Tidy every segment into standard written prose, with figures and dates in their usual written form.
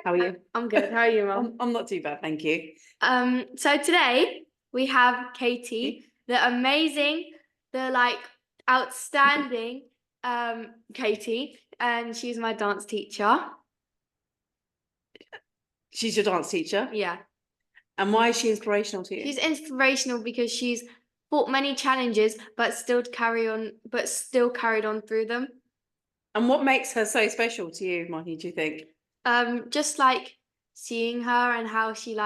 How are you? I'm good. How are you, Mum? I'm not too bad, thank you. So today we have Katie, the amazing, the outstanding Katie, and she's my dance teacher. She's your dance teacher? Yeah. And why is she inspirational to you? She's inspirational because she's fought many challenges but still carried on through them. And what makes her so special to you, Marty, do you think? Just like seeing her and how she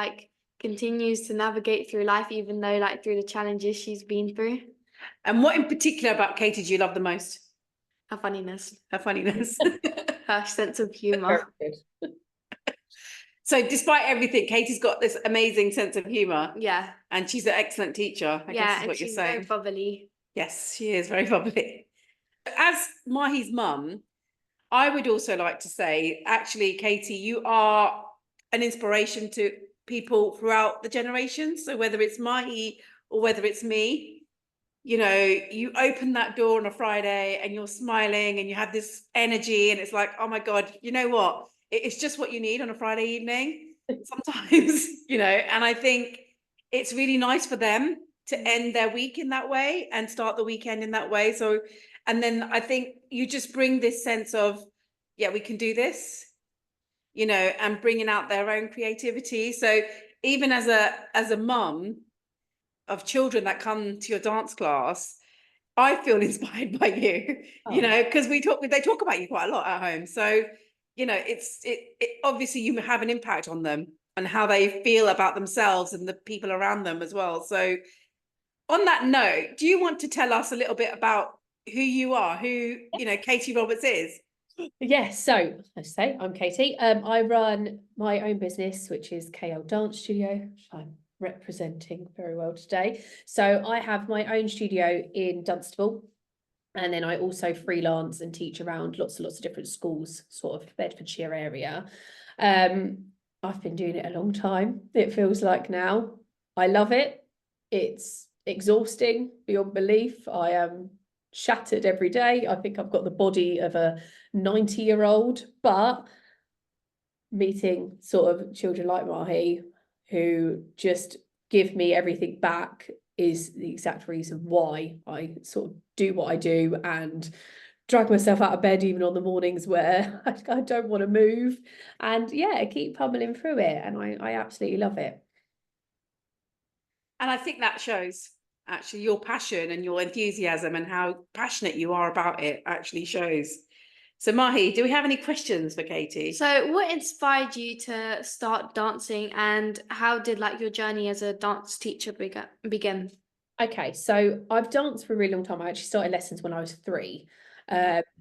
continues to navigate through life, even though through the challenges she's been through. And what in particular about Katie do you love the most? Her funniness. Her funniness. Her sense of humour. So despite everything, Katie's got this amazing sense of humour. Yeah. And she's an excellent teacher, I guess is what you're saying. Very bubbly. Yes, she is very bubbly. As Mahi's mum, I would also like to say, actually, Katie, you are an inspiration to people throughout the generations. So whether it's Mahi or whether it's me, you know, you open that door on a Friday and you're smiling and you have this energy and it's like, oh my God, you know what? It's just what you need on a Friday evening sometimes, you know, and I think it's really nice for them to end their week in that way and start the weekend in that way. So, and then I think you just bring this sense of, yeah, we can do this, you know, and bringing out their own creativity. So even as a mum of children that come to your dance class, I feel inspired by you, you know, because they talk about you quite a lot at home. So, you know, it obviously you have an impact on them and how they feel about themselves and the people around them as well. So on that note, do you want to tell us a little bit about who you are, who, you know, Katie Roberts is? Yes, so let's say I'm Katie. I run my own business, which is KL Dance Studio, which I'm representing very well today. So I have my own studio in Dunstable, and then I also freelance and teach around lots and lots of different schools, sort of Bedfordshire area. I've been doing it a long time, it feels like now. I love it. It's exhausting beyond belief. I am shattered every day. I think I've got the body of a 90-year-old, but meeting sort of children like Mahi who just give me everything back is the exact reason why I sort of do what I do and drag myself out of bed even on the mornings where I don't want to move, and yeah, keep pummeling through it, and I absolutely love it. And I think that shows actually your passion and your enthusiasm and how passionate you are about it actually shows. So Mahi, do we have any questions for Katie? So what inspired you to start dancing, and how did your journey as a dance teacher begin? Okay, so I've danced for a really long time. I actually started lessons when I was 3.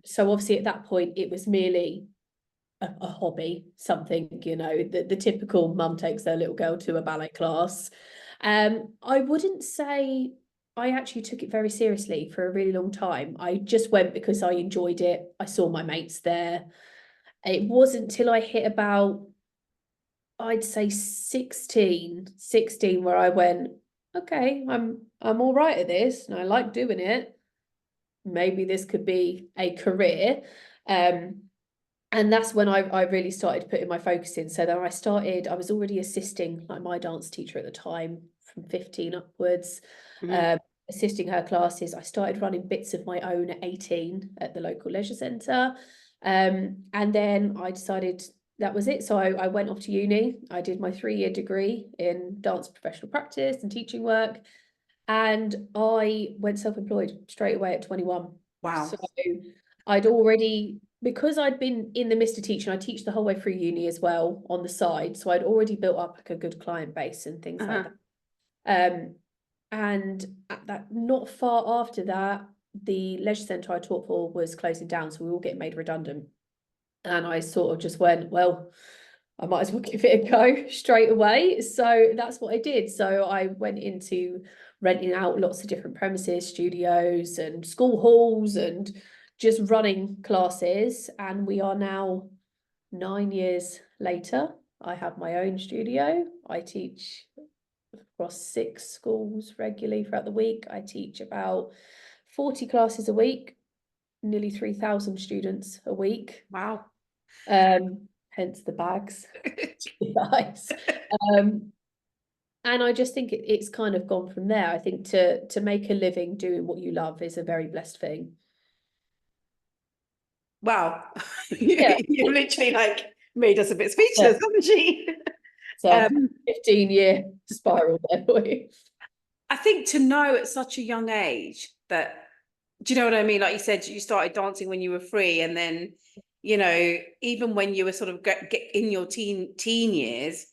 So obviously at that point it was merely a hobby, something, you know, the typical mum takes their little girl to a ballet class. I wouldn't say I actually took it very seriously for a really long time. I just went because I enjoyed it. I saw my mates there. It wasn't till I hit about, I'd say 16 where I went, okay, I'm all right at this and I like doing it. Maybe this could be a career. And that's when I really started putting my focus in. So then I was already assisting my dance teacher at the time from 15 upwards, assisting her classes. I started running bits of my own at 18 at the local leisure centre. And then I decided that was it. So I went off to uni. I did my 3-year degree in dance professional practice and teaching work. And I went self-employed straight away at 21. Wow. So I'd already, because I'd been in the Mr. Teacher, and I teach the whole way through uni as well on the side. So I'd already built up a good client base and things like that. And at that, not far after that, the leisure centre I taught for was closing down. So we all get made redundant. And I sort of just went, well, I might as well give it a go straight away. So that's what I did. So I went into renting out lots of different premises, studios and school halls, and just running classes. And we are now 9 years later. I have my own studio. I teach across 6 schools regularly throughout the week. I teach about 40 classes a week, nearly 3,000 students a week. Wow. hence the bags. Guys. And I just think it's kind of gone from there. I think to make a living doing what you love is a very blessed thing. Wow. Yeah. You've literally like made us a bit speechless, haven't she? So 15-year spiral there for you. I think to know at such a young age that, do you know what I mean? Like you said, you started dancing when you were 3, and then, you know, even when you were sort of get in your teen years,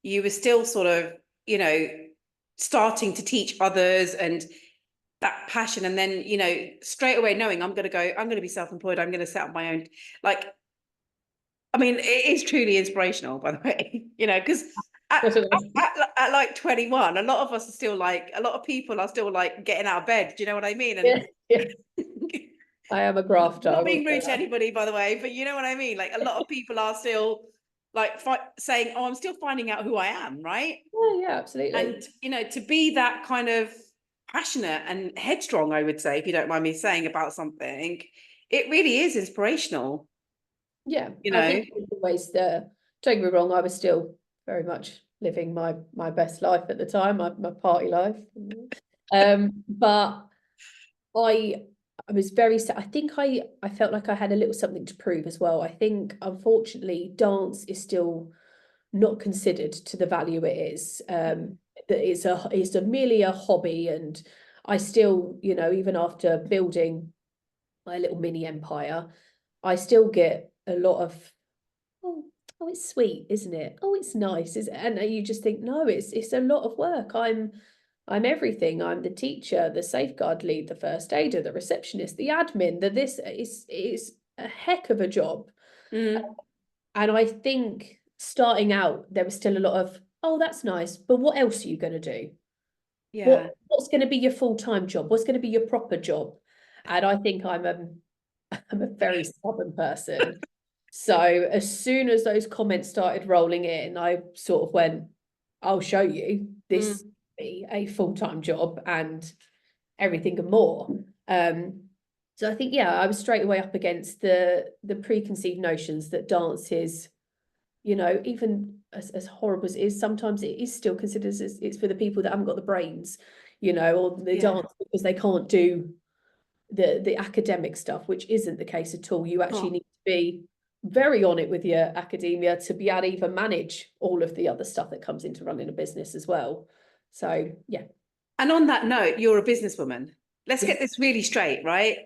you were still sort of, you know, starting to teach others and that passion. And then, you know, straight away knowing I'm going to be self-employed. I'm going to set up my own, like, I mean, it is truly inspirational, by the way, you know, because at like 21, a lot of us are still like, a lot of people are still like getting out of bed. Do you know what I mean? And yeah. I am a grafter. not being rude to anybody, by the way, but you know what I mean? Like a lot of people are still like saying, oh, I'm still finding out who I am, right? Yeah, absolutely. And, you know, to be that kind of passionate and headstrong, I would say, if you don't mind me saying, about something, it really is inspirational. Yeah, you know, I think it's always don't get me wrong, I was still very much living my best life at the time, my party life. But I was very I think I felt like I had a little something to prove as well. I think unfortunately dance is still not considered to the value it is. That it's merely a hobby, and I still, you know, even after building my little mini empire, I still get a lot of oh, it's sweet, isn't it? Oh, it's nice, is it? And you just think, no, it's a lot of work. I'm everything. I'm the teacher, the safeguard lead, the first aider, the receptionist, the admin, the this is a heck of a job. And I think starting out, there was still a lot of, oh, that's nice, but what else are you going to do? yeah. What's going to be your full-time job? What's going to be your proper job? And I think I'm a very stubborn person. So as soon as those comments started rolling in, I sort of went, I'll show you, this be a full-time job and everything and more. So I think, yeah, I was straight away up against the preconceived notions that dance is, you know, even as horrible as it is, sometimes it is still considered as it's for the people that haven't got the brains, you know, or they dance because they can't do the academic stuff, which isn't the case at all. You actually need to be very on it with your academia to be able to even manage all of the other stuff that comes into running a business as well. So yeah. And on that note, you're a businesswoman. Let's get this really straight, right?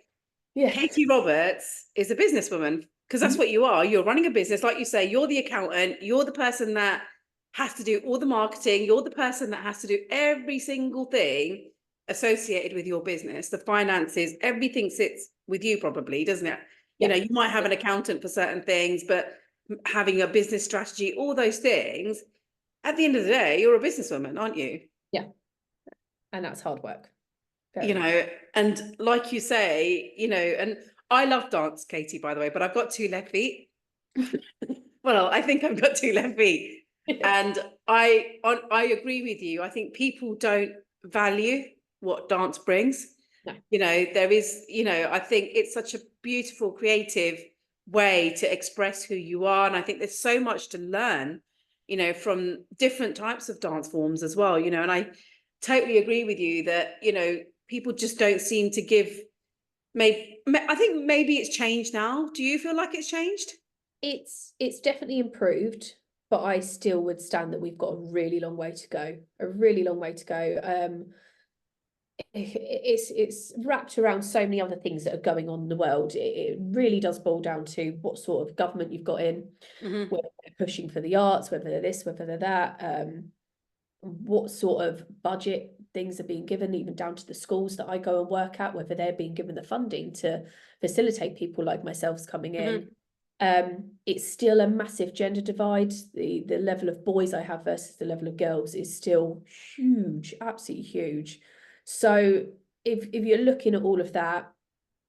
Yeah. Katie Roberts is a businesswoman, because that's what you are. You're running a business. Like you say, you're the accountant. You're the person that has to do all the marketing. You're the person that has to do every single thing associated with your business, the finances, everything sits with you probably, doesn't it? You know, you might have an accountant for certain things, but having a business strategy, all those things, at the end of the day, you're a businesswoman, aren't you? Yeah. And that's hard work. You know, and like you say, you know, and I love dance, Katie, by the way, but I've got 2 left feet. Well, I think I've got 2 left feet. And I agree with you. I think people don't value what dance brings. No. You know, there is, you know, I think it's such a beautiful, creative way to express who you are. And I think there's so much to learn, you know, from different types of dance forms as well, you know, and I totally agree with you that, you know, people just don't seem to give, I think maybe it's changed now. Do you feel like it's changed? It's definitely improved, but I still would stand that we've got a really long way to go. A really long way to go. It's wrapped around so many other things that are going on in the world. It really does boil down to what sort of government you've got in, whether they're pushing for the arts, whether they're this, whether they're that, what sort of budget things are being given, even down to the schools that I go and work at, whether they're being given the funding to facilitate people like myself coming in. It's still a massive gender divide. The level of boys I have versus the level of girls is still huge, absolutely huge. So if you're looking at all of that,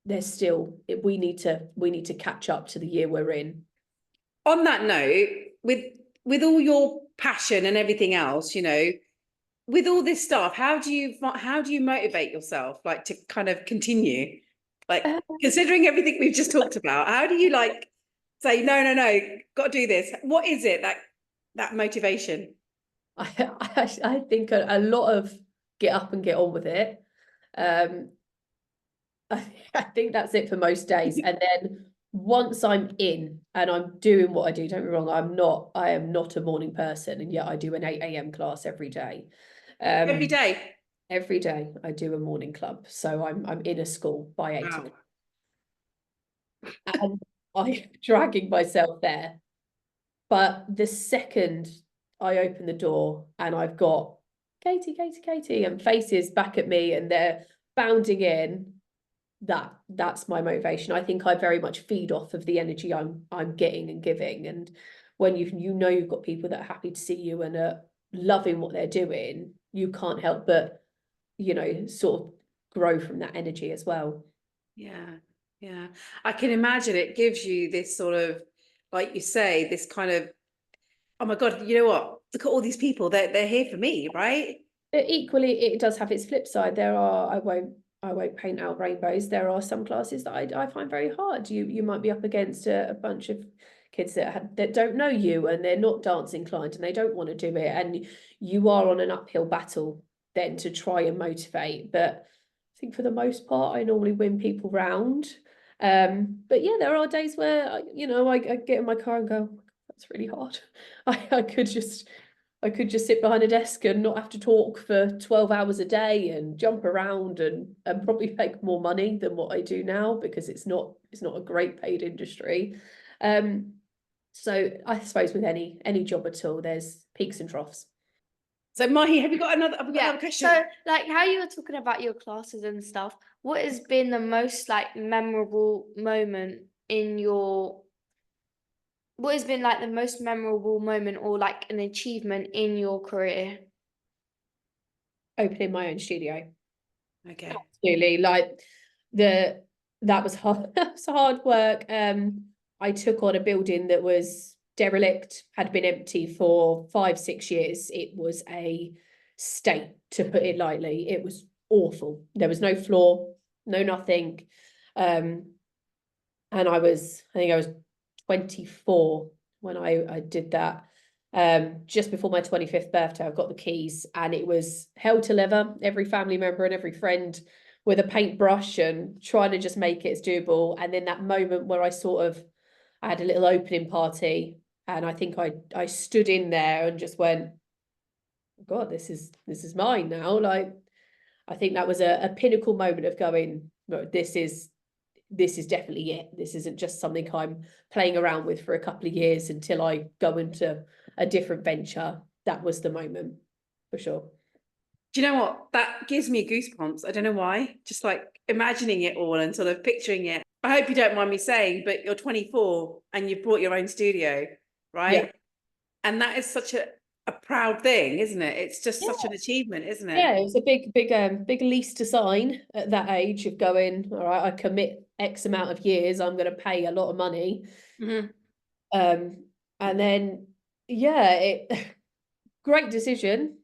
there's still, we need to catch up to the year we're in. On that note, with all your passion and everything else, you know, with all this stuff, how do you motivate yourself, like, to kind of continue, like, considering everything we've just talked about? How do you, like, say, no, got to do this? What is it that motivation? I think a lot of get up and get on with it. I think that's it for most days. And then once I'm in and I'm doing what I do, don't get me wrong, I am not a morning person, and yet I do an 8 a.m. class every day. Every day. Every day I do a morning club. So I'm in a school by 8 Wow. o'clock. And I'm dragging myself there. But the second I open the door and I've got Katie, and faces back at me and they're bounding in, that's my motivation. I think I very much feed off of the energy I'm getting and giving. And when you've got people that are happy to see you and are loving what they're doing, you can't help but, sort of grow from that energy as well. Yeah. I can imagine it gives you this sort of, like you say, this kind of, oh my God, you know what? Look at all these people. They're here for me, right? But equally, it does have its flip side. I won't paint out rainbows. There are some classes that I find very hard. You might be up against a bunch of kids that don't know you and they're not dance inclined and they don't want to do it, and you are on an uphill battle then to try and motivate. But I think for the most part, I normally win people round. But yeah, there are days where I get in my car and go, that's really hard. I could just sit behind a desk and not have to talk for 12 hours a day and jump around and probably make more money than what I do now, because it's not a great paid industry. So I suppose with any job at all, there's peaks and troughs. So Mahi, have you got another question? So like how you were talking about your classes and stuff, what has been the most like memorable moment what has been like the most memorable moment or like an achievement in your career? Opening my own studio. Okay. Absolutely. Like that was hard. That was hard work. I took on a building that was derelict, had been empty for 5-6 years. It was a state, to put it lightly. It was awful. There was no floor, no nothing. And I think I was 24 when I did that. Just before my 25th birthday, I got the keys, and it was hell to leather. Every family member and every friend with a paintbrush and trying to just make it as doable. And then that moment where I had a little opening party, and I think I stood in there and just went, God, this is mine now. Like, I think that was a pinnacle moment of going, this is definitely it. This isn't just something I'm playing around with for a couple of years until I go into a different venture. That was the moment, for sure. Do you know what? That gives me goosebumps. I don't know why. Just like imagining it all and sort of picturing it. I hope you don't mind me saying, but you're 24 and you've brought your own studio, right? Yeah. And that is such a proud thing, isn't it? It's just such an achievement, isn't it? Yeah, it was a big lease to sign at that age of going, all right, I commit X amount of years, I'm going to pay a lot of money. Mm-hmm. And then, yeah, great decision,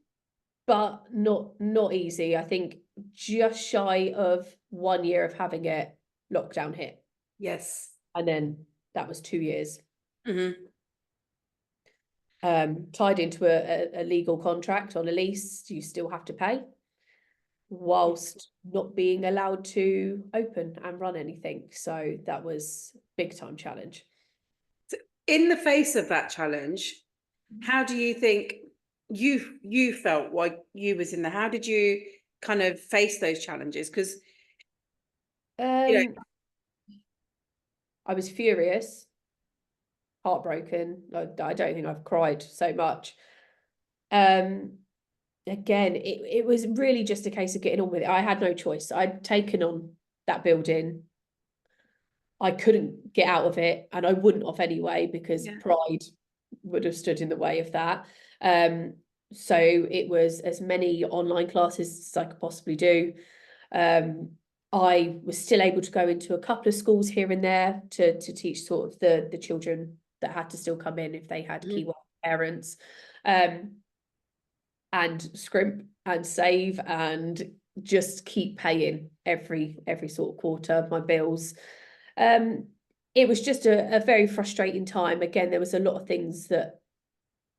but not easy. I think just shy of 1 year of having it, lockdown hit. Yes. And then that was 2 years. Mm-hmm. Tied into a legal contract on a lease, you still have to pay, whilst not being allowed to open and run anything. So that was big time challenge. So in the face of that challenge, how do you think you felt while you was in there? How did you kind of face those challenges? Because I was furious, heartbroken. I don't think I've cried so much. Again, it was really just a case of getting on with it. I had no choice. I'd taken on that building. I couldn't get out of it, and I wouldn't have anyway, because pride would have stood in the way of that. So it was as many online classes as I could possibly do. I was still able to go into a couple of schools here and there to teach sort of the children that had to still come in if they had key parents, and scrimp and save and just keep paying every sort of quarter my bills. it was just a very frustrating time. Again, there was a lot of things that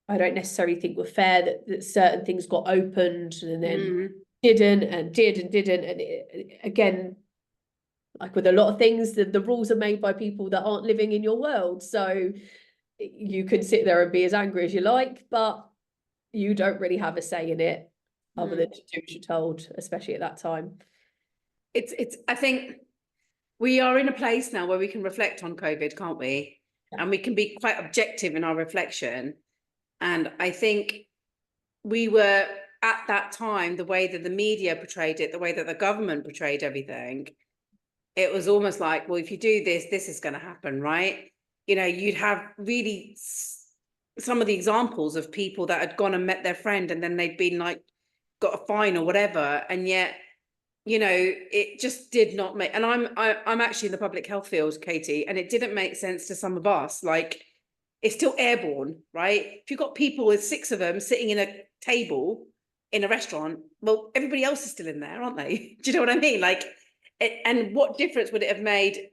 I don't necessarily think were fair, that certain things got opened and then didn't, and didn't. And again, like with a lot of things, the rules are made by people that aren't living in your world. So you can sit there and be as angry as you like, but you don't really have a say in it other than to do what you're told, especially at that time. It's I think we are in a place now where we can reflect on COVID, can't we? And we can be quite objective in our reflection. And I think we were at that time, the way that the media portrayed it, the way that the government portrayed everything, it was almost like, well, if you do this, this is going to happen, right? You know, you'd have really some of the examples of people that had gone and met their friend and then they'd been like, got a fine or whatever. And yet, you know, it just did not make, and I'm actually in the public health field, Katie, and it didn't make sense to some of us. Like, it's still airborne, right? If you've got people with 6 of them sitting in a table in a restaurant, well, everybody else is still in there, aren't they? Do you know what I mean? Like, and what difference would it have made?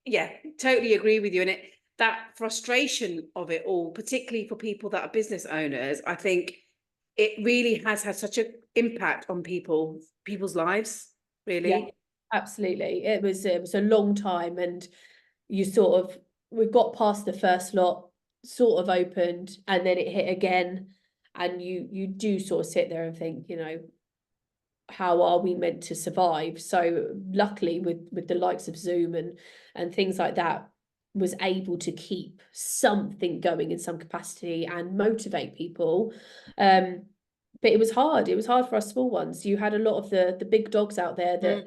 Yeah, totally agree with you. And that frustration of it all, particularly for people that are business owners, I think it really has had such an impact on people's lives, really. Yeah, absolutely. It was a long time, and you sort of, we got past the first lot, sort of opened, and then it hit again, and you do sort of sit there and think, you know, how are we meant to survive? So luckily with the likes of Zoom and things like that, was able to keep something going in some capacity and motivate people. But it was hard for us small ones. You had a lot of the big dogs out there that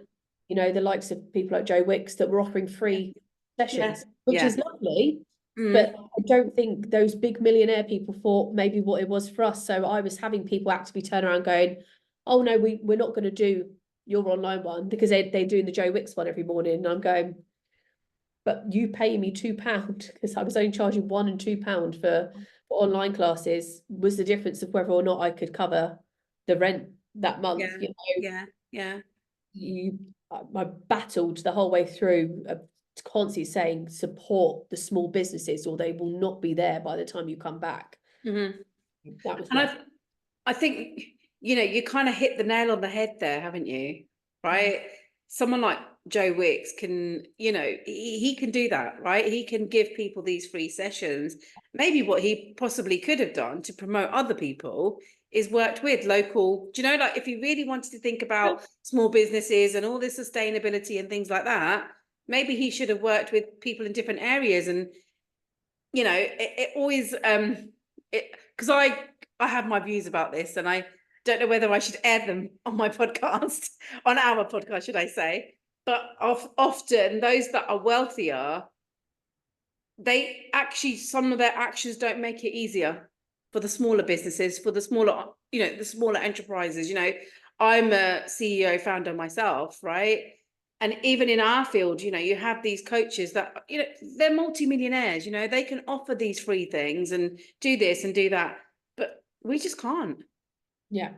you know, the likes of people like Joe Wicks that were offering free sessions, which is lovely. But I don't think those big millionaire people thought maybe what it was for us. So I was having people actively turn around going, oh no, we're not going to do your online one, because they're doing the Joe Wicks one every morning. And I'm going, but you pay me £2, because I was only charging £1 and £2 for online classes, was the difference of whether or not I could cover the rent that month. You know, I battled the whole way through, constantly saying support the small businesses or they will not be there by the time you come back. That was, and I think, you know, you kind of hit the nail on the head there, haven't you? Right? Someone like Joe Wicks can, you know, he can do that, right? He can give people these free sessions. Maybe what he possibly could have done to promote other people is worked with local, do you know, like if he really wanted to think about small businesses and all this sustainability and things like that, maybe he should have worked with people in different areas. And, you know, it always, because I have my views about this, and I don't know whether I should air them on my podcast, on our podcast, should I say. But often those that are wealthier, they actually, some of their actions don't make it easier for the smaller businesses, for the smaller, you know, the smaller enterprises. You know, I'm a CEO founder myself, right? And even in our field, you know, you have these coaches that, you know, they're multimillionaires, you know, they can offer these free things and do this and do that, but we just can't. Yeah.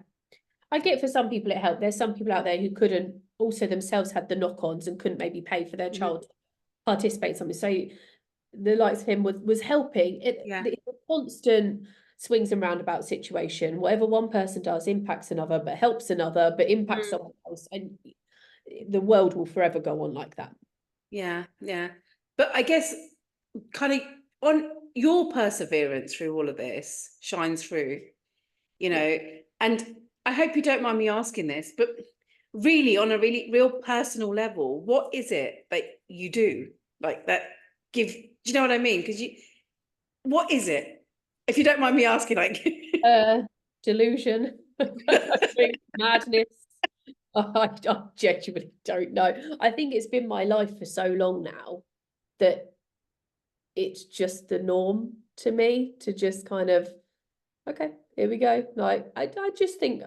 I get for some people it helped. There's some people out there who couldn't, also themselves had the knock-ons and couldn't maybe pay for their child to participate in something. So the likes of him was helping. It's a constant swings and roundabout situation. Whatever one person does impacts another, but helps another, but impacts someone else. And the world will forever go on like that. Yeah. But I guess kind of on your perseverance through all of this shines through, you know, and I hope you don't mind me asking this, but really on a really real personal level, what is it that you do like that do you know what I mean? Because what is it? If you don't mind me asking, like delusion, madness. I genuinely don't know. I think it's been my life for so long now that it's just the norm to me to just kind of, okay, here we go. Like I just think,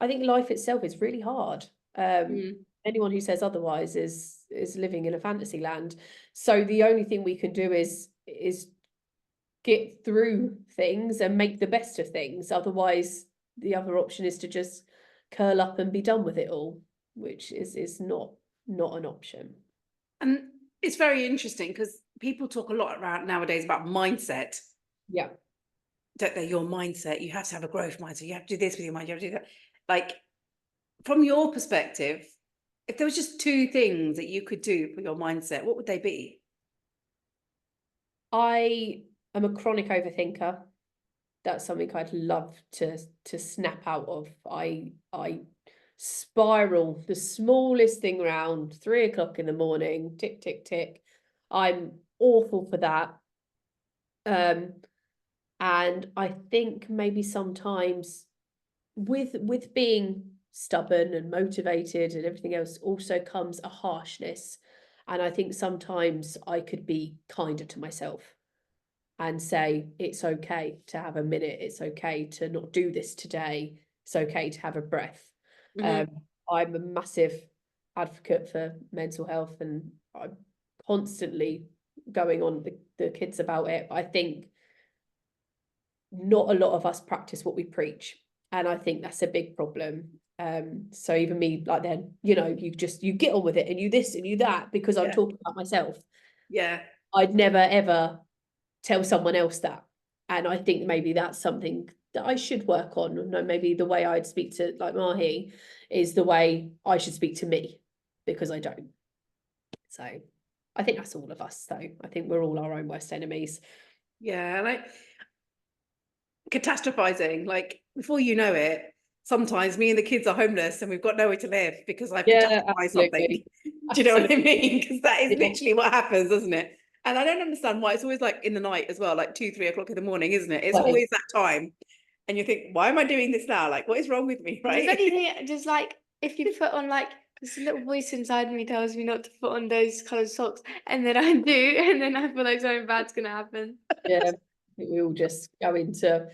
I think life itself is really hard. Anyone who says otherwise is living in a fantasy land. So the only thing we can do is get through things and make the best of things. Otherwise, the other option is to just curl up and be done with it all, which is not an option. and it's very interesting because people talk a lot around nowadays about mindset, Yeah. don't they? Your mindset, you have to have a growth mindset, you have to do this with your mind, you have to do that. Like, from your perspective, if there was just two things that you could do for your mindset, what would they be? I am a chronic overthinker. That's something I'd love to snap out of. I spiral the smallest thing around 3 o'clock in the morning, tick, tick, tick. I'm awful for that. And I think maybe sometimes with being stubborn and motivated and everything else also comes a harshness. And I think sometimes I could be kinder to myself and say, it's okay to have a minute. It's okay to not do this today. It's okay to have a breath. Mhm. I'm a massive advocate for mental health, and I'm constantly going on the kids about it. I think not a lot of us practice what we preach, and I think that's a big problem. So even me, like, then, you get on with it and you this and you that because I'm Yeah. talking about myself. Yeah. I'd never ever tell someone else that. And I think maybe that's something that I should work on. No, maybe the way I'd speak to, like, Mahi is the way I should speak to me, because I don't. So I think that's all of us, though. I think we're all our own worst enemies. Yeah. And catastrophizing, like, before you know it, sometimes me and the kids are homeless and we've got nowhere to live because I've Yeah, catastrophized something. absolutely. Do you know what I mean? Because that is Yeah. literally what happens, doesn't it? And I don't understand why it's always like in the night as well, like 2, 3 o'clock in the morning, isn't it? It's Right. always that time. And you think, why am I doing this now? Like, what is wrong with me? Does Right? anything just like if you put on like this little voice inside me tells me not to put on those coloured socks, and then I do, and then I feel like something bad's gonna happen. Yeah, we all just go into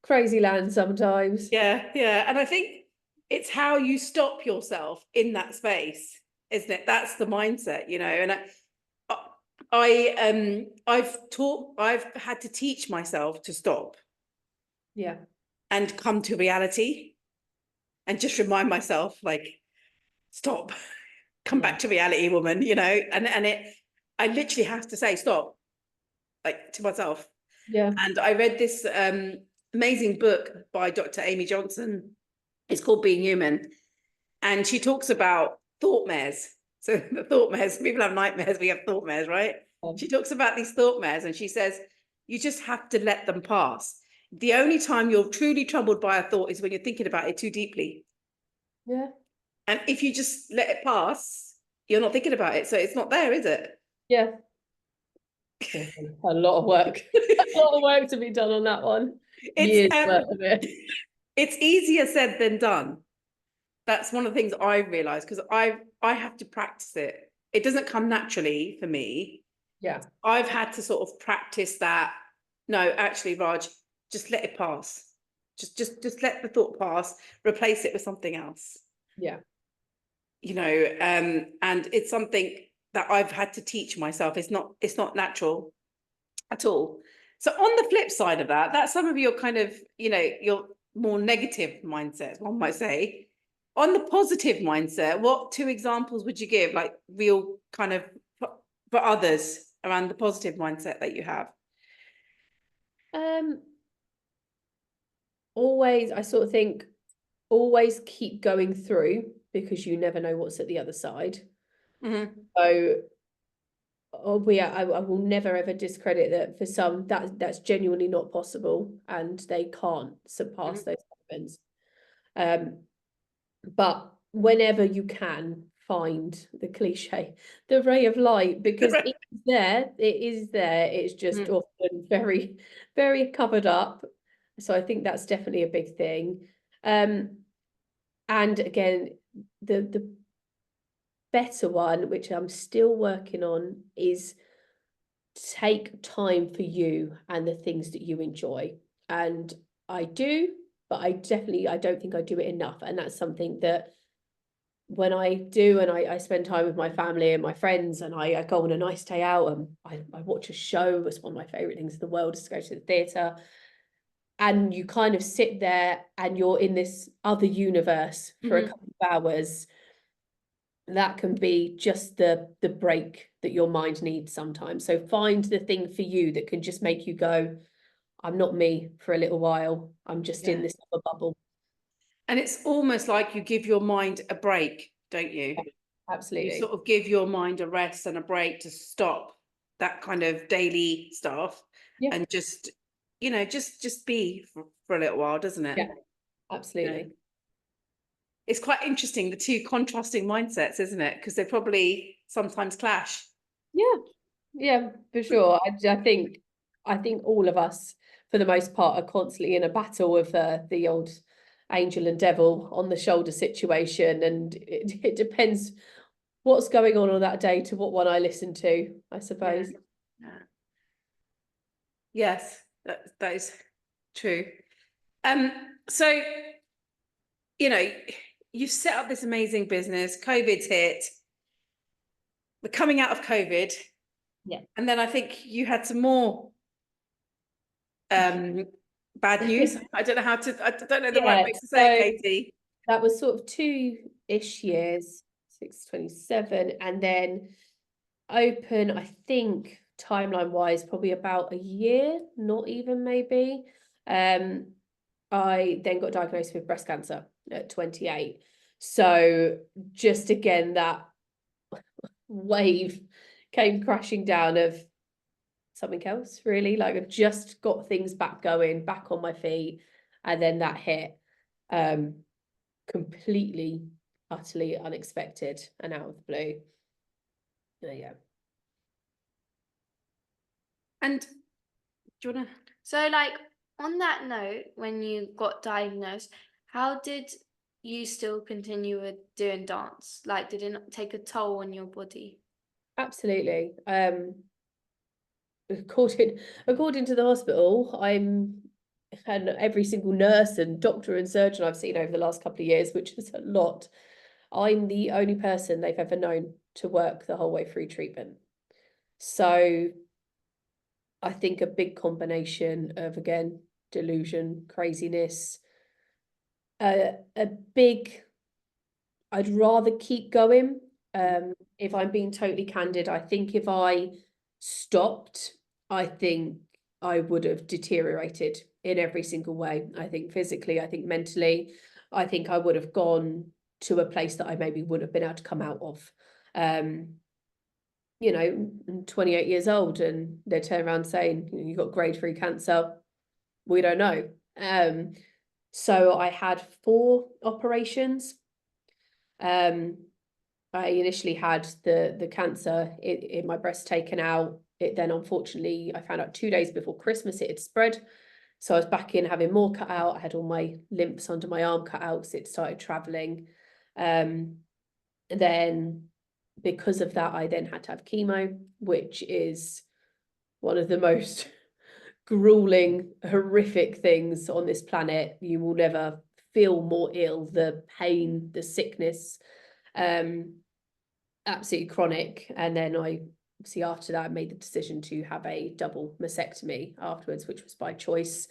crazy land sometimes. Yeah, yeah. And I think it's how you stop yourself in that space, isn't it? That's the mindset, and I've had to teach myself to stop Yeah. and come to reality and just remind myself, like, stop, come Yeah. back to reality, woman, and I literally have to say stop, like, to myself. Yeah. And I read this amazing book by Dr. Amy Johnson. It's called Being Human. And she talks about thought mares. So the thought mares, people have nightmares, we have thought mares, right? She talks about these thought mares and she says, you just have to let them pass. The only time you're truly troubled by a thought is when you're thinking about it too deeply. Yeah. And if you just let it pass, you're not thinking about it. So it's not there, is it? Yeah. A lot of work. A lot of work to be done on that one. Years worth of it. It's easier said than done. That's one of the things I've realized, because I have to practice it. It doesn't come naturally for me. Yeah. I've had to sort of practice that. No, actually, Raj, just let it pass. Just let the thought pass, replace it with something else. Yeah. And it's something that I've had to teach myself. It's not natural at all. So on the flip side of that, that's some of your kind of, your more negative mindsets, one might say. On the positive mindset, what 2 examples would you give, like real kind of for others around the positive mindset that you have? Always, I sort of think, always keep going through, because you never know what's at the other side. Mm-hmm. So, I will never ever discredit that for some that's genuinely not possible and they can't surpass those moments. But whenever you can, find the cliche, the ray of light, because it is there. It's just often very, very covered up. So I think that's definitely a big thing. And again, the better one, which I'm still working on, is take time for you and the things that you enjoy. And I do, but I don't think I do it enough. And that's something that when I do, and I spend time with my family and my friends, and I go on a nice day out and I watch a show. It's one of my favorite things in the world, is to go to the theatre. And you kind of sit there and you're in this other universe for a couple of hours. that can be just the break that your mind needs sometimes. So find the thing for you that can just make you go, I'm not me for a little while. I'm just in this other bubble. And it's almost like you give your mind a break, don't you? Yeah, You absolutely. sort of give your mind a rest and a break to stop that kind of daily stuff, Yeah. and just, you know, just be for a little while, doesn't it? Yeah, absolutely. It's quite interesting, the two contrasting mindsets, isn't it? Because they probably sometimes clash. Yeah, for sure. I think all of us, for the most part, are constantly in a battle with the old angel and devil on the shoulder situation, and it depends what's going on that day to what one I listen to, I suppose. Yeah. Yes, that is true. So, you know, you've set up this amazing business, COVID's hit, we're coming out of COVID. Yeah. And then I think you had some more bad news. I don't know I don't know the right way to say it, Katie. That was sort of 2-ish years, 627, and then open, I think, timeline wise, probably about a year, not even maybe. I then got diagnosed with breast cancer at 28. So just again, that wave came crashing down of something else, really. Like I've just got things back going, back on my feet, and then that hit. Completely, utterly unexpected and out of the blue. Yeah. And do you want to? So, like, on that note, when you got diagnosed, how did you still continue with doing dance? Like, did it not take a toll on your body? Absolutely. According to the hospital, and every single nurse and doctor and surgeon I've seen over the last couple of years, which is a lot, I'm the only person they've ever known to work the whole way through treatment. So I think a big combination of, again, delusion, craziness, a big, I'd rather keep going. If I'm being totally candid, I think if I stopped, I think I would have deteriorated in every single way. I think physically, I think mentally, I think I would have gone to a place that I maybe wouldn't have been able to come out of. You know, I'm 28 years old and they turn around saying, you've got grade 3 cancer. We don't know. So I had 4 operations. I initially had the cancer in my breast taken out. It then, unfortunately, I found out 2 days before Christmas it had spread. So I was back in having more cut out. I had all my lymphs under my arm cut out, so it started traveling. Then because of that, I then had to have chemo, which is one of the most grueling, horrific things on this planet. You will never feel more ill. The pain, the sickness, absolutely chronic. And then I obviously after that I made the decision to have a double mastectomy afterwards, which was by choice,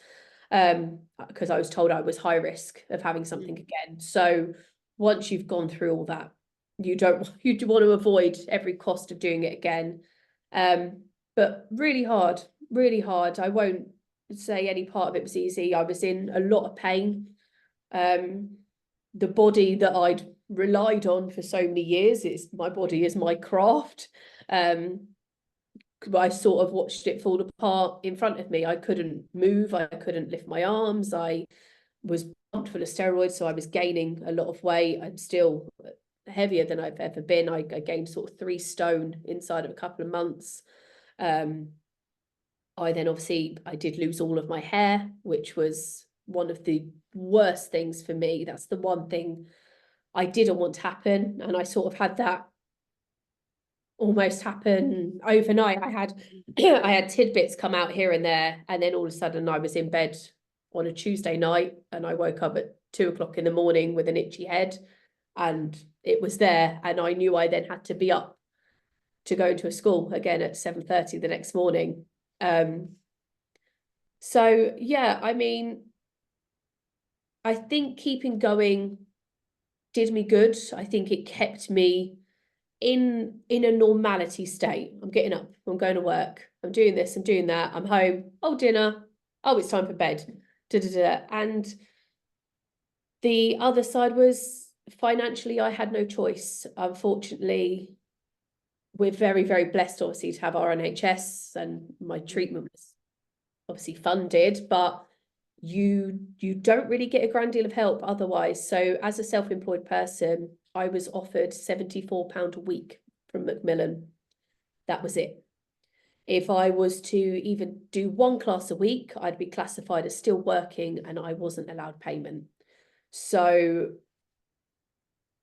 because I was told I was high risk of having something again. So once you've gone through all that, you want to avoid every cost of doing it again. But really hard. I won't say any part of it was easy. I was in a lot of pain. The body that I'd relied on for so many years, my body is my craft. I sort of watched it fall apart in front of me. I couldn't move, I couldn't lift my arms, I was pumped full of steroids, so I was gaining a lot of weight. I'm still heavier than I've ever been. I gained sort of 3 stone inside of a couple of months. I then obviously I did lose all of my hair, which was one of the worst things for me. That's the one thing I didn't want to happen, and I sort of had that almost happen overnight. I had tidbits come out here and there, and then all of a sudden I was in bed on a Tuesday night and I woke up at 2 o'clock in the morning with an itchy head, and it was there, and I knew I then had to be up to go into a school again at 7:30 the next morning. So yeah, I mean, I think keeping going did me good. I think it kept me in a normality state. I'm getting up, I'm going to work, I'm doing this, I'm doing that, I'm home, oh, dinner, oh, it's time for bed. And the other side was financially, I had no choice. Unfortunately, we're very, very blessed, obviously, to have our NHS, and my treatment was obviously funded, but you don't really get a grand deal of help otherwise. So as a self-employed person, I was offered £74 a week from Macmillan. That was it. If I was to even do one class a week, I'd be classified as still working, and I wasn't allowed payment. So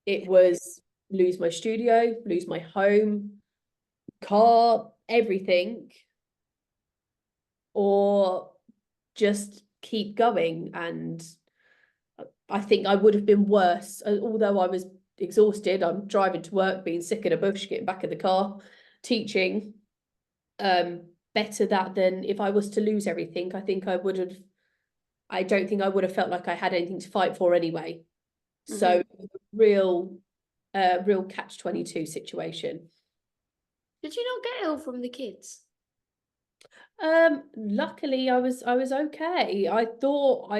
it was lose my studio, lose my home, car, everything, or just keep going. And I think I would have been worse, although I was exhausted. I'm driving to work, being sick in a bush, getting back in the car, teaching. Better that than if I was to lose everything. I don't think I would have felt like I had anything to fight for anyway. So real catch-22 situation. Did you not get ill from the kids? Luckily I was okay. I thought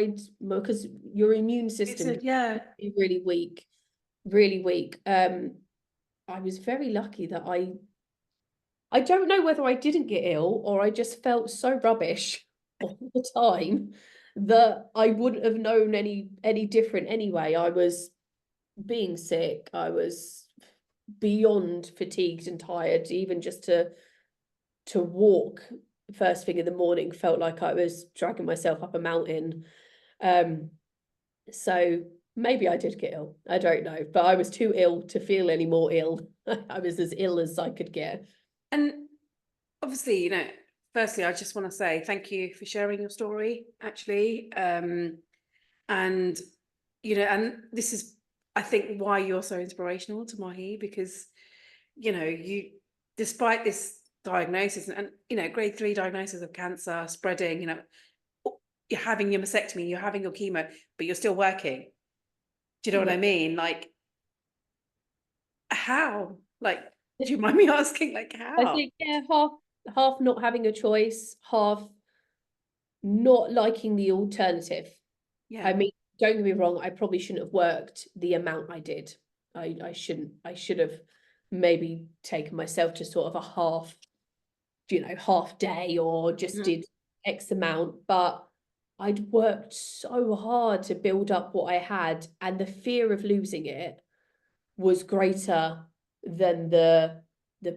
because your immune system yeah. is really weak, really weak. I was very lucky that I don't know whether I didn't get ill or I just felt so rubbish all the time that I wouldn't have known any different anyway. I was being sick. I was beyond fatigued and tired. Even just to walk first thing in the morning felt like I was dragging myself up a mountain. So maybe I did get ill. I don't know, but I was too ill to feel any more ill. I was as ill as I could get. And obviously, firstly, I just want to say thank you for sharing your story, actually. And, and this is, I think, why you're so inspirational to Mahi, because, you, despite this diagnosis and grade 3 diagnosis of cancer spreading, you're having your mastectomy, you're having your chemo, but you're still working. Do you know what I mean? Like, how? Like, do you mind me asking, like, how? I think, yeah, half not having a choice, half not liking the alternative. Yeah. I mean, don't get me wrong, I probably shouldn't have worked the amount I did. I should have maybe taken myself to sort of a half day, or just did X amount, but I'd worked so hard to build up what I had, and the fear of losing it was greater than the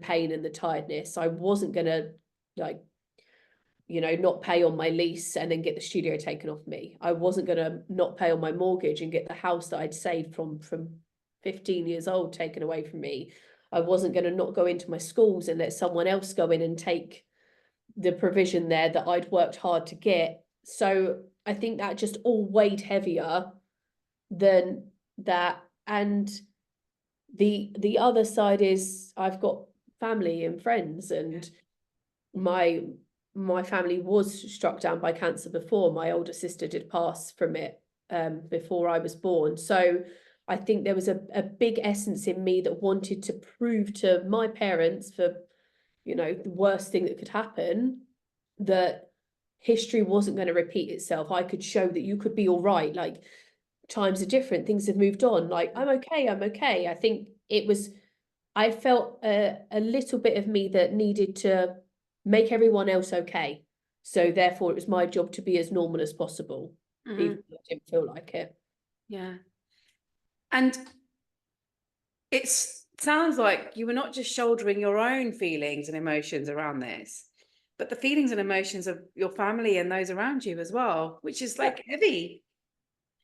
pain and the tiredness. I wasn't gonna not pay on my lease and then get the studio taken off me. I wasn't gonna not pay on my mortgage and get the house that I'd saved from 15 years old taken away from me. I wasn't gonna not go into my schools and let someone else go in and take the provision there that I'd worked hard to get. So I think that just all weighed heavier than that. And the other side is I've got family and friends, and my family was struck down by cancer before. My older sister did pass from it before I was born. So I think there was a big essence in me that wanted to prove to my parents, for the worst thing that could happen, that history wasn't going to repeat itself. I could show that you could be all right. Like, times are different, things have moved on. Like, I'm okay. I think I felt a little bit of me that needed to make everyone else okay. So therefore it was my job to be as normal as possible, even though I didn't feel like it. Yeah. And it sounds like you were not just shouldering your own feelings and emotions around this, but the feelings and emotions of your family and those around you as well, which is like heavy.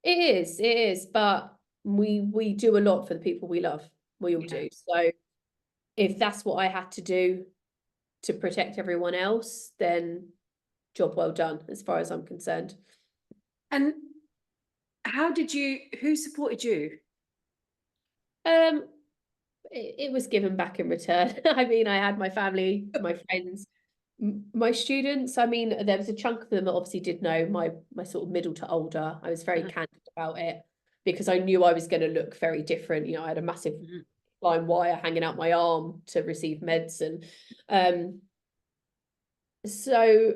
It is, but we do a lot for the people we love. We all do. So if that's what I had to do to protect everyone else, then job well done, as far as I'm concerned. And who supported you? It was given back in return. I mean, I had my family, my friends, my students. I mean, there was a chunk of them that obviously did know my sort of middle to older. I was very candid about it because I knew I was going to look very different. I had a massive line wire hanging out my arm to receive meds. And so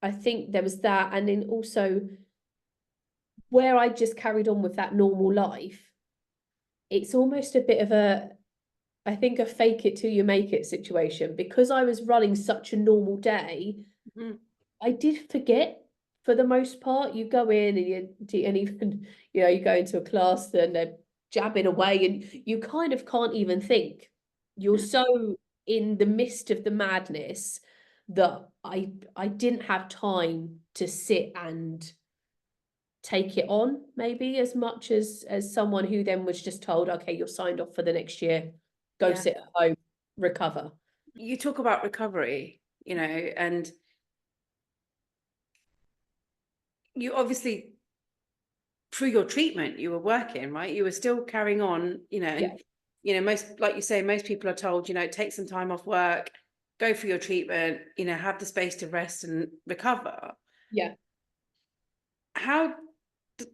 I think there was that. And then also where I just carried on with that normal life, it's almost a bit of I think a fake it till you make it situation, because I was running such a normal day. Mhm. I did forget for the most part. You go in and even, you go into a class and they're jabbing away and you kind of can't even think. You're so in the midst of the madness that I didn't have time to sit and take it on, maybe as much as someone who then was just told, okay, you're signed off for the next year, go Yeah. sit at home, recover. You talk about recovery, and you obviously, through your treatment, you were working, right? You were still carrying on, and most, like you say, most people are told, take some time off work, go for your treatment, have the space to rest and recover. Yeah. How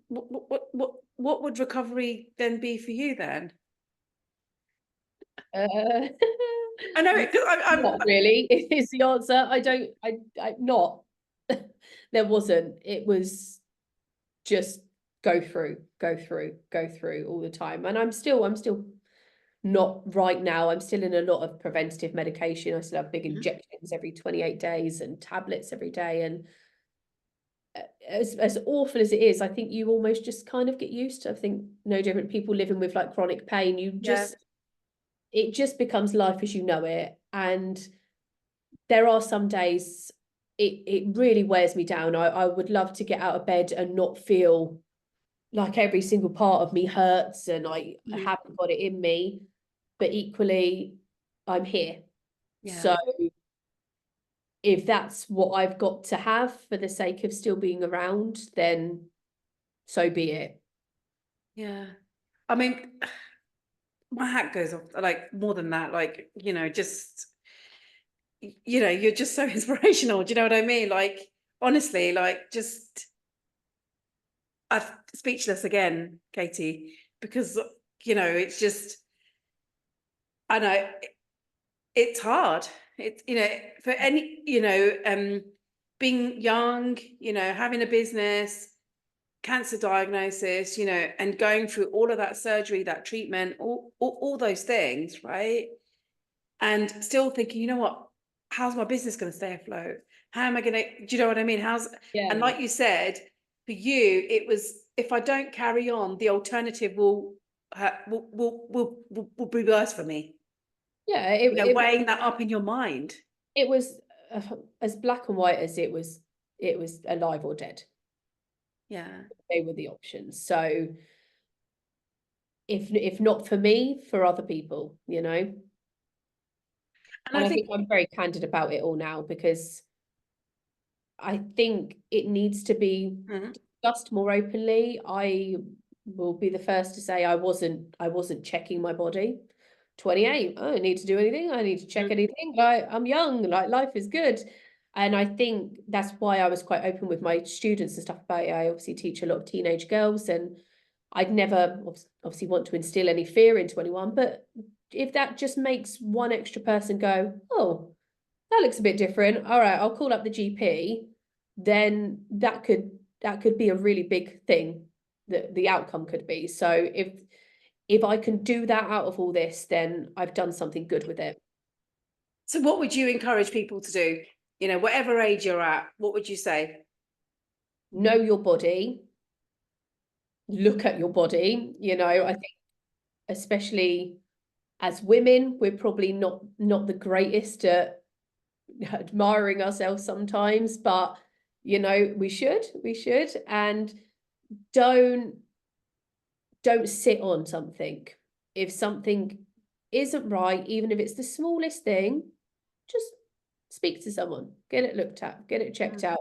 what would recovery then be for you then? I know it, 'cause I'm Not really is the answer. I not. There wasn't. It was just go through all the time. And I'm still not right now. I'm still in a lot of preventative medication. I still have big injections every 28 days and tablets every day. And as awful as it is, I think you almost just kind of get used to. I think no different people living with like chronic pain. It just becomes life as you know it. And there are some days it really wears me down. I would love to get out of bed and not feel like every single part of me hurts and I haven't got it in me. But equally, I'm here. Yeah. So if that's what I've got to have for the sake of still being around, then so be it. Yeah. I mean, my hat goes off, like, more than that, like, just, you're just so inspirational. Do you know what I mean? Like, honestly, like, just, I'm speechless again, Katie, because, it's just, I know it's hard. It's, for any, being young, having a business, cancer diagnosis, and going through all of that surgery, that treatment, all those things, right? And still thinking, you know what, how's my business going to stay afloat? How am I going to, do you know what I mean? And like you said, for you, it was, if I don't carry on, the alternative will be worse for me. Yeah, it weighing that up in your mind. It was as black and white as it was alive or dead. Yeah. They were the options. So if not for me, for other people, And I think I'm very candid about it all now, because I think it needs to be discussed more openly. I will be the first to say I wasn't checking my body. 28, I don't need to do anything. I need to check anything. Like, I'm young, like life is good. And I think that's why I was quite open with my students and stuff about it. I obviously teach a lot of teenage girls, and I'd never obviously want to instill any fear into anyone. But if that just makes one extra person go, oh, that looks a bit different. All right, I'll call up the GP. Then that could be a really big thing that the outcome could be. So if I can do that out of all this, then I've done something good with it. So what would you encourage people to do? Whatever age you're at, what would you say? Know your body. Look at your body. I think especially as women, we're probably not the greatest at admiring ourselves sometimes, but we should. And don't sit on something. If something isn't right, even if it's the smallest thing, just speak to someone, get it looked at, get it checked out.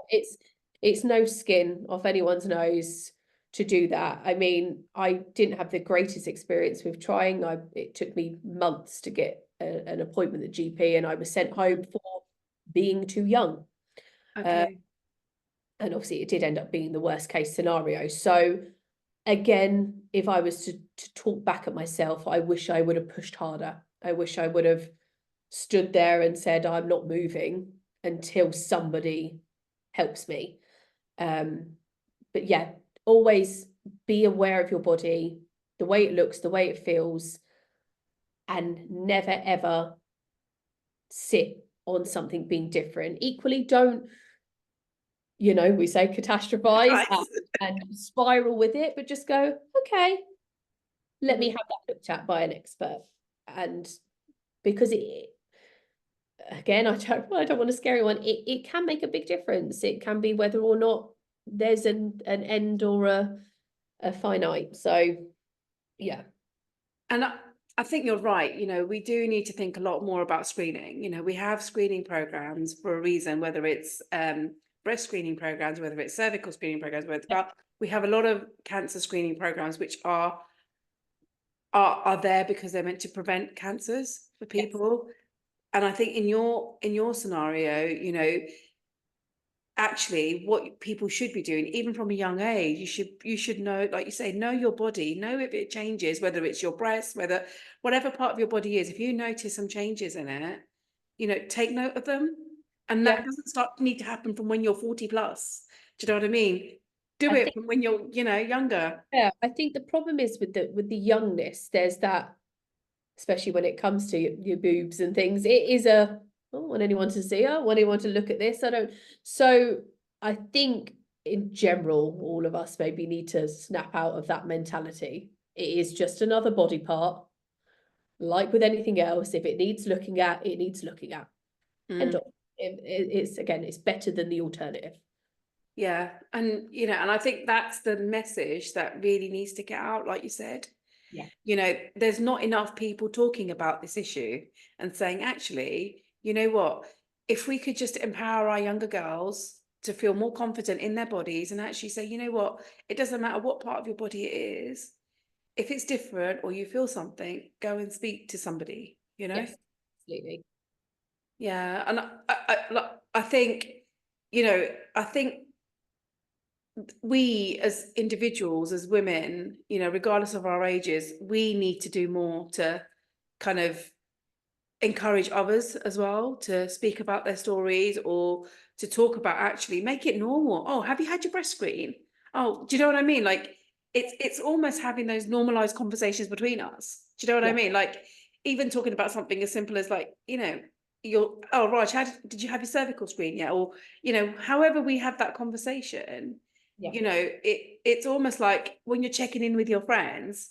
It's no skin off anyone's nose to do that. I mean, I didn't have the greatest experience with trying. It took me months to get an appointment at GP, and I was sent home for being too young. Okay. And obviously it did end up being the worst case scenario. So again, if I was to talk back at myself, I wish I would have pushed harder. I wish I would have stood there and said, I'm not moving until somebody helps me. But yeah, always be aware of your body, the way it looks, the way it feels, and never ever sit on something being different. Equally, don't, we say catastrophize Nice. and spiral with it, but just go, okay, let me have that looked at by an expert. And because again, I don't want to scare anyone, it can make a big difference. It can be whether or not there's an end or a finite. So yeah. And I think you're right. We do need to think a lot more about screening. We have screening programs for a reason, whether it's breast screening programs, whether it's cervical screening programs, we have a lot of cancer screening programs which are there because they're meant to prevent cancers for people. Yes. And I think in your scenario, actually what people should be doing, even from a young age, you should know, like you say, know your body, know if it changes, whether it's your breast, whatever part of your body is. If you notice some changes in it, take note of them. And that doesn't need to happen from when you're 40 plus. Do you know what I mean? Do it from when you're, younger. Yeah, I think the problem is with the youngness, there's that, especially when it comes to your boobs and things, it is I don't want anyone to see, I want anyone to look at this. So I think in general, all of us maybe need to snap out of that mentality. It is just another body part. Like with anything else, if it needs looking at, it needs looking at. And it's better than the alternative. Yeah. And, and I think that's the message that really needs to get out, like you said. Yeah. There's not enough people talking about this issue and saying, actually, you know what, if we could just empower our younger girls to feel more confident in their bodies and actually say, you know what, it doesn't matter what part of your body it is. If it's different or you feel something, go and speak to somebody, Yes, absolutely. Yeah. And I think, I think we as individuals, as women, regardless of our ages, we need to do more to kind of encourage others as well to speak about their stories or to talk about, actually make it normal. Oh, have you had your breast screen? Oh, do you know what I mean? Like it's almost having those normalized conversations between us. Do you know what I mean? Like even talking about something as simple as like, Raj, did you have your cervical screen yet? Or, however we have that conversation, it's almost like when you're checking in with your friends,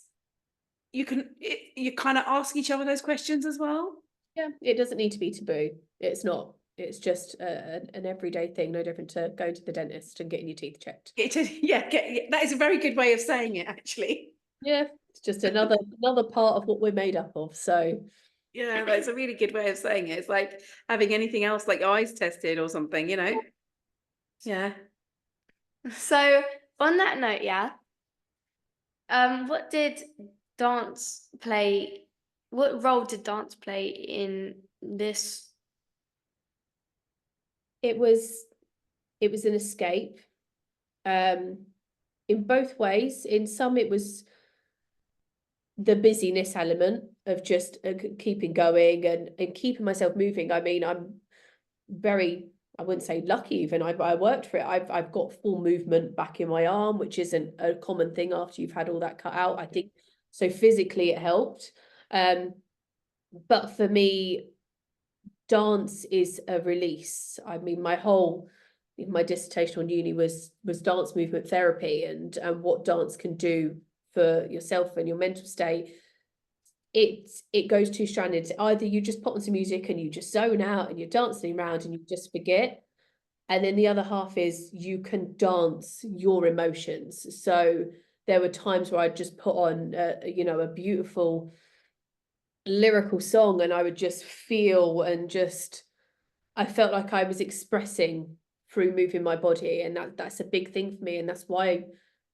you kind of ask each other those questions as well. Yeah, it doesn't need to be taboo. It's not. It's just an everyday thing, no different to going to the dentist and getting your teeth checked. That is a very good way of saying it, actually. Yeah, it's just another part of what we're made up of. So yeah, that's a really good way of saying it. It's like having anything else, like eyes tested or something, Yeah. So on that note, what role did dance play in this? it was an escape. In both ways. In some, it was the busyness element of just keeping going and keeping myself moving. I mean, I'm very, I wouldn't say lucky even, I worked for it. I've got full movement back in my arm, which isn't a common thing after you've had all that cut out. I think so physically it helped. But for me, dance is a release. I mean, my dissertation on uni was dance movement therapy and what dance can do for yourself and your mental state. It goes two-stranded. Either you just put on some music and you just zone out and you're dancing around and you just forget, and then the other half is you can dance your emotions. So there were times where I'd just put on a beautiful lyrical song and I would just feel and just I felt like I was expressing through moving my body, and that's a big thing for me, and that's why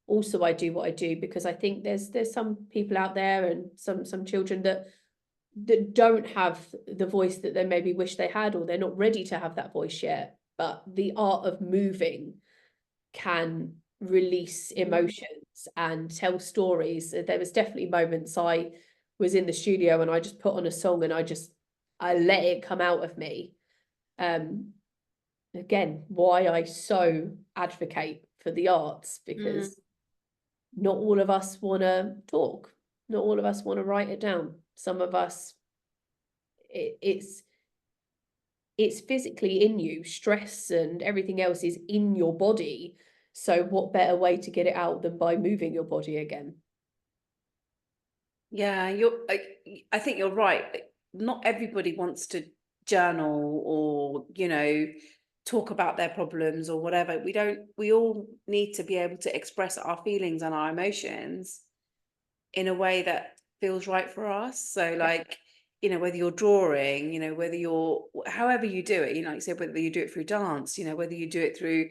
also I do what I do, because I think there's some people out there and some children that don't have the voice that they maybe wish they had, or they're not ready to have that voice yet. But the art of moving can release emotions and tell stories. There was definitely moments I was in the studio and I just put on a song and I let it come out of me. Again, why I so advocate for the arts, because not all of us want to talk, not all of us want to write it down. Some of us, it's physically in you. Stress and everything else is in your body. So what better way to get it out than by moving your body again? Yeah, I think you're right. Not everybody wants to journal or, talk about their problems or whatever. We all need to be able to express our feelings and our emotions in a way that feels right for us. So like, whether you're drawing, whether you're, however you do it, like you said, whether you do it through dance, whether you do it through,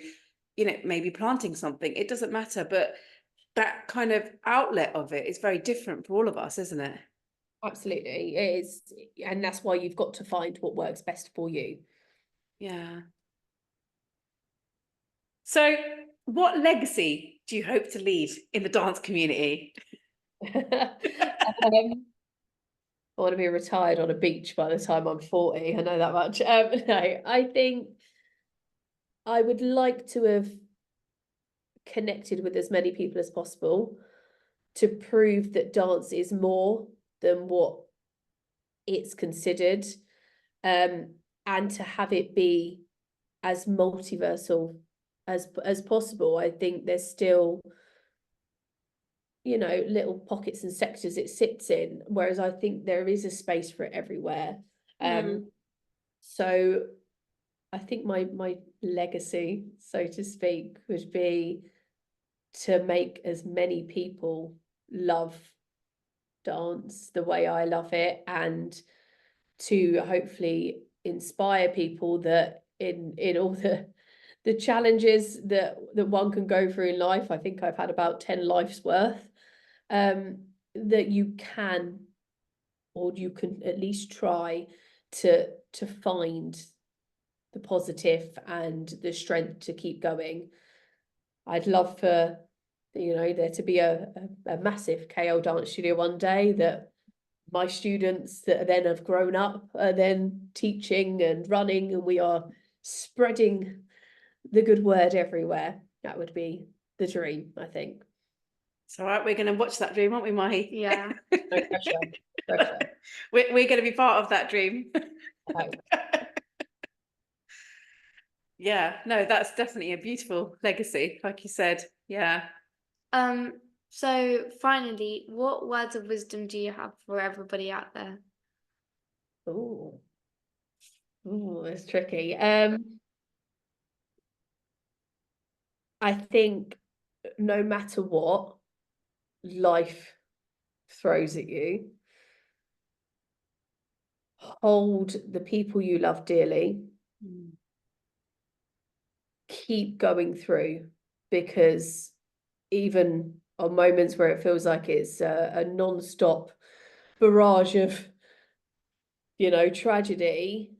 maybe planting something, it doesn't matter. But that kind of outlet of it is very different for all of us, isn't it? Absolutely, it is. And that's why you've got to find what works best for you. Yeah. So what legacy do you hope to leave in the dance community? I want to be retired on a beach by the time I'm 40. I know that much. No, I think I would like to have connected with as many people as possible to prove that dance is more than what it's considered, and to have it be as multiversal as possible. I think there's still, little pockets and sectors it sits in, whereas I think there is a space for it everywhere. So I think my legacy, so to speak, would be to make as many people love dance the way I love it, and to hopefully inspire people that in all the challenges that one can go through in life. I think I've had about 10 life's worth, that you can, or you can at least try to find the positive and the strength to keep going. I'd love for there to be a massive KL dance studio one day, that my students that then have grown up are then teaching and running, and we are spreading the good word everywhere. That would be the dream, I think. It's all right, we're going to watch that dream, aren't we, Mahi? Yeah. No pressure. No pressure. We're going to be part of that dream. Yeah, no, that's definitely a beautiful legacy, like you said. Yeah. So finally, what words of wisdom do you have for everybody out there? Oh, it's tricky. I think no matter what life throws at you, hold the people you love dearly. Keep going through, because even on moments where it feels like it's a non-stop barrage of tragedy,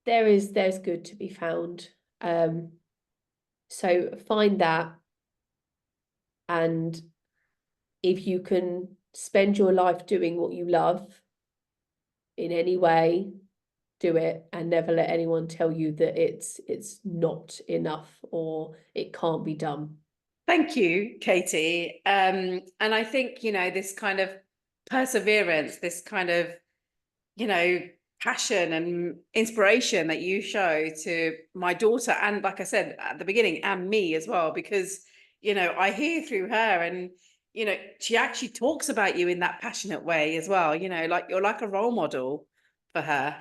there's good to be found. So find that, and if you can spend your life doing what you love in any way, do it, and never let anyone tell you that it's not enough or it can't be done. Thank you, Katie. And I think, this kind of perseverance, this kind of, passion and inspiration that you show to my daughter, and like I said at the beginning, and me as well, because, I hear through her, and, she actually talks about you in that passionate way as well, like you're like a role model for her.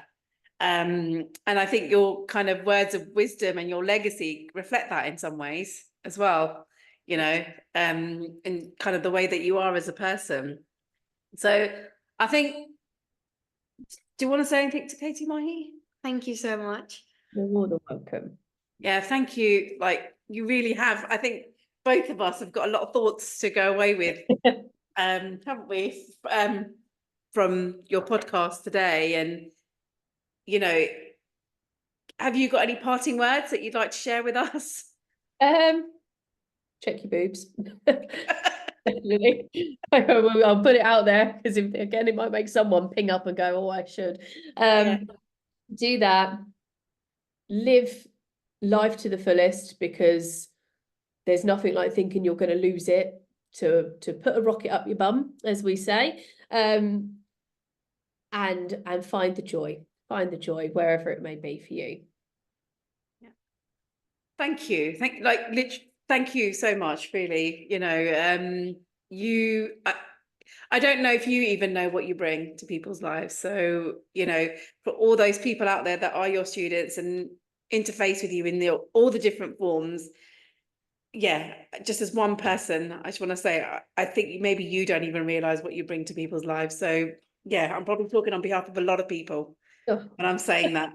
And I think your kind of words of wisdom and your legacy reflect that in some ways as well, and kind of the way that you are as a person. So I think, do you want to say anything to Katie, Mahi? Thank you so much. You're more than welcome. Yeah, thank you. Like, you really have. I think both of us have got a lot of thoughts to go away with, haven't we? From your podcast today. And, have you got any parting words that you'd like to share with us? check your boobs. Definitely. I'll put it out there because again, it might make someone ping up and go, oh, I should. Yeah. Do that. Live life to the fullest, because there's nothing like thinking you're going to lose it to put a rocket up your bum, as we say. And find the joy wherever it may be for you. Thank you. Thank you so much, really. You know, I don't know if you even know what you bring to people's lives. So, you know, for all those people out there that are your students and interface with you in all the different forms, yeah, just as one person, I just want to say, I think maybe you don't even realize what you bring to people's lives. So, yeah, I'm probably talking on behalf of a lot of people Oh, when I'm saying that.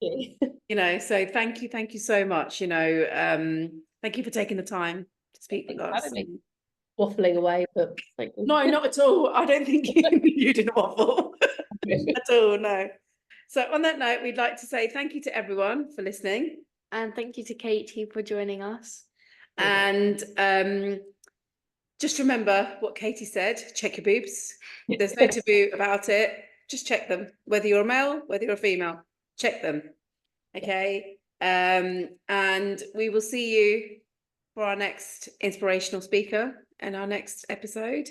You know, so thank you so much. You know, thank you for taking the time to speak with us. Waffling away, but thank you. No, not at all. I don't think you did waffle at all. No. So on that note, we'd like to say thank you to everyone for listening, And thank you to Katie for joining us. and just remember what Katie said: check your boobs. There's no taboo about it. Just check them, whether you're a male, whether you're a female. Check them. Okay. And we will see you for our next inspirational speaker and our next episode.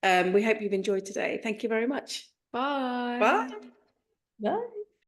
We hope you've enjoyed today. Thank you very much. Bye. Bye. Bye.